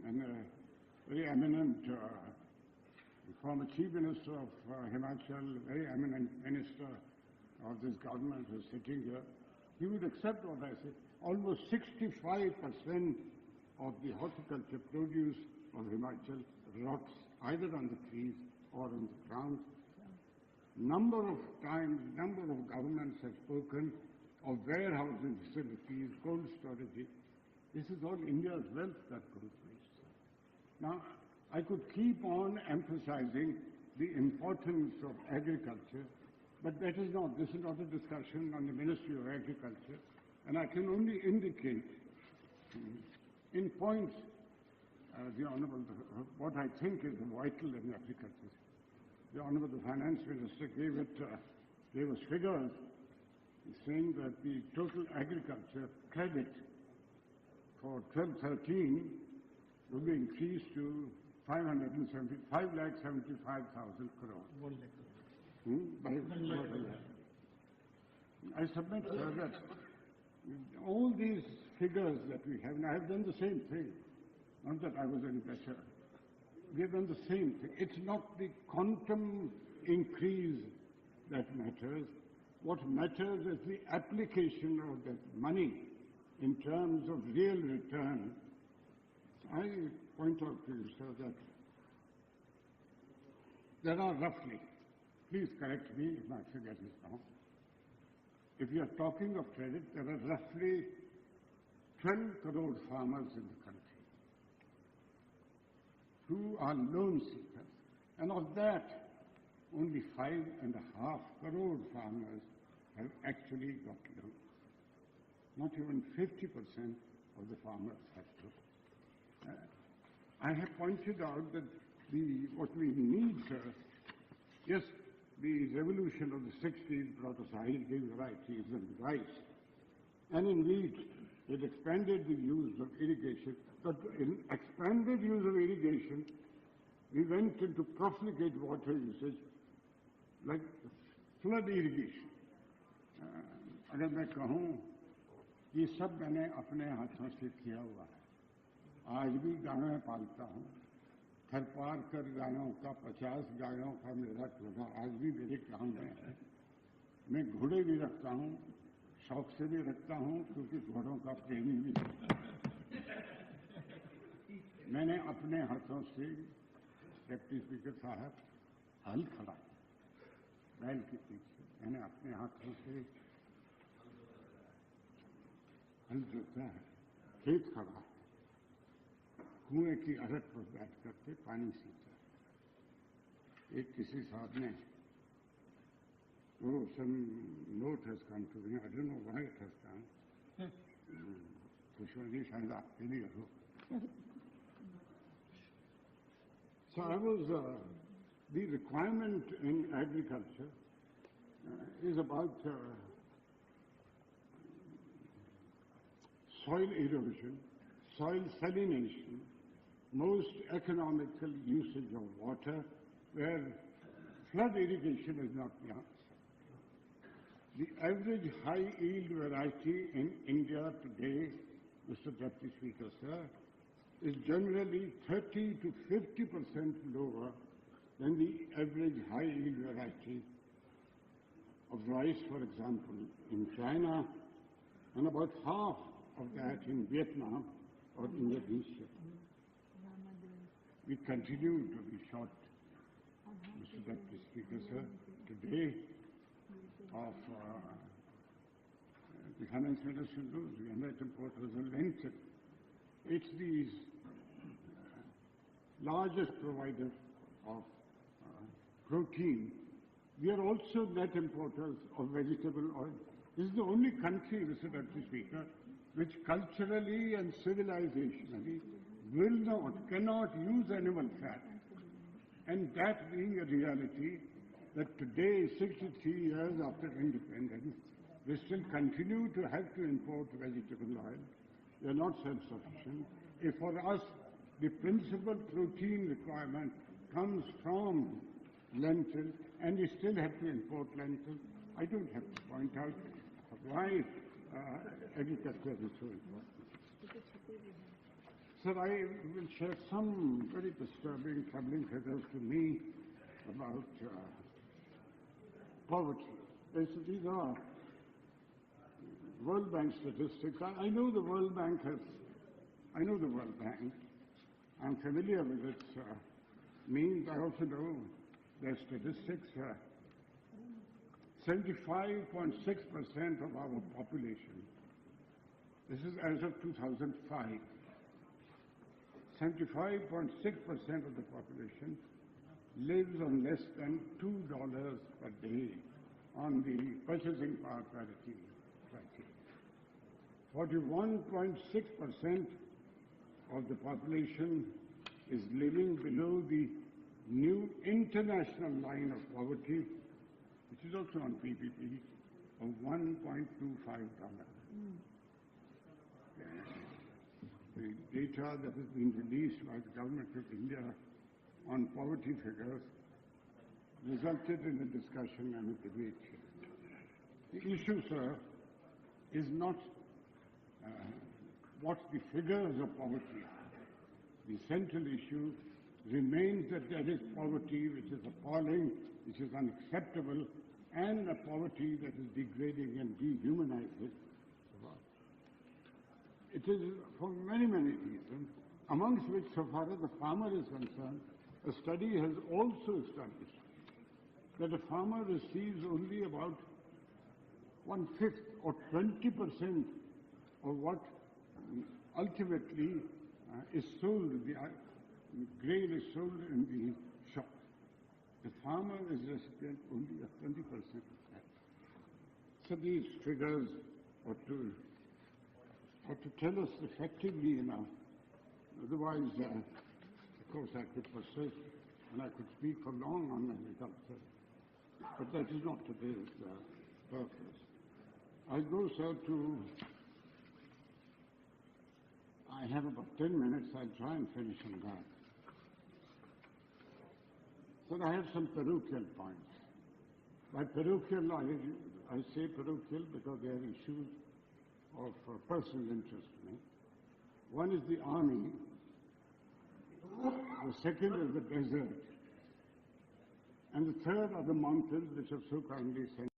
and very eminent former Chief Minister of Himachal, very eminent minister of this government who is sitting here, he would accept what I say. Almost 65% of the horticulture produce of Himachal rots either on the trees or on the ground. Number of times, number of governments have spoken of warehousing facilities, cold storage. This is all India's wealth that goes waste. Now, I could keep on emphasizing the importance of agriculture, but this is not a discussion on the Ministry of Agriculture, and I can only indicate in points what I think is vital in agriculture. The Honorable Finance Minister gave us figures saying that the total agriculture credit for 12-13 will be increased to 5,75,000 crore. I submit, sir, that all these figures that we have, and I have done the same thing, not that I was any better. We have done the same thing. It's not the quantum increase that matters. What matters is the application of that money in terms of real return. I point out to you, sir, that there are roughly, please correct me if my figure is wrong, if you are talking of credit, there are roughly 12 crore farmers in the country who are loan seekers, and of that, only 5.5 crore farmers have actually got loans. Not even 50% of the farmers have loans. I have pointed out that what we need, sir, yes, the revolution of the 60s brought us high varieties and rice, and indeed it expanded the use of irrigation. But in expanded use of irrigation, we went into profligate water usage, like flood irrigation. अगर मैं कहूँ ये सब मैंने अपने हाथों से किया हुआ है. आज भी गायें पालता हूँ. घर पार कर गायों का 50 गायों का मेरा टोला आज भी मेरे गांव में है. मैं घोड़े भी रखता हूँ, शौक से भी रखता हूँ, क्योंकि घोड़ों का प्रेमी भी हूँ. मैंने अपने हाथों से, डिप्टी स्पीकर साहब, हल खड़ा बैल के पीछे, मैंने अपने हाथों से हल जोता है, खेत खड़ा है, कुएं की अरक पर बैठ करके पानी सींचा. एक किसी साहब ने, some note has come to me, I don't know why it has come. खुशवनी शायद आपके लिए हो. So I was, the requirement in agriculture is about soil erosion, soil salination, most economical usage of water, where flood irrigation is not the answer. The average high yield variety in India today, Mr. Deputy Speaker, sir, is generally 30 to 50% lower than the average high yield variety of rice, for example, in China, and about half of that in Vietnam or Indonesia. We continue to be short, Mr. Deputy Speaker, sir, today of the Finance Minister knows we are net importers of lentil. It's the largest provider of protein. We are also net importers of vegetable oil. This is the only country, Mr. Deputy Speaker, which culturally and civilizationally will not, cannot use animal fat. And that being a reality, that today, 63 years after independence, we still continue to have to import vegetable oil. We are not self-sufficient. If for us, the principal protein requirement comes from lentil, and we still have to import lentil, I don't have to point out why agriculture is so important. Sir, I will share some very disturbing, troubling figures to me about poverty. These are World Bank statistics. I know the World Bank has, I know the World Bank. I'm familiar with its means. I also know their statistics. 75.6% of our population, this is as of 2005, 75.6% of the population lives on less than $2 per day on the purchasing power parity criteria. 41.6% of the population is living below the new international line of poverty, which is also on PPP, of $1.25. The data that has been released by the Government of India on poverty figures resulted in a discussion and a debate here. The issue, sir, is not what the figures of poverty are. The central issue remains that there is poverty which is appalling, which is unacceptable, and a poverty that is degrading and dehumanizing. It is for many, many reasons, amongst which, so far as the farmer is concerned, a study has also established that a farmer receives only about 1/5 or 20% of what ultimately is sold, the grain is sold in the shop. The farmer is recipient only of 20% of that. So these figures ought to tell us effectively enough. Otherwise, of course, I could persist and I could speak for long on agriculture, but that is not today's purpose. I go, sir, to. I have about 10 minutes. I'll try and finish on that. So I have some parochial points. By parochial, I say parochial because they are issues of personal interest to me. One is the army, the second is the desert, and the third are the mountains which have so kindly sent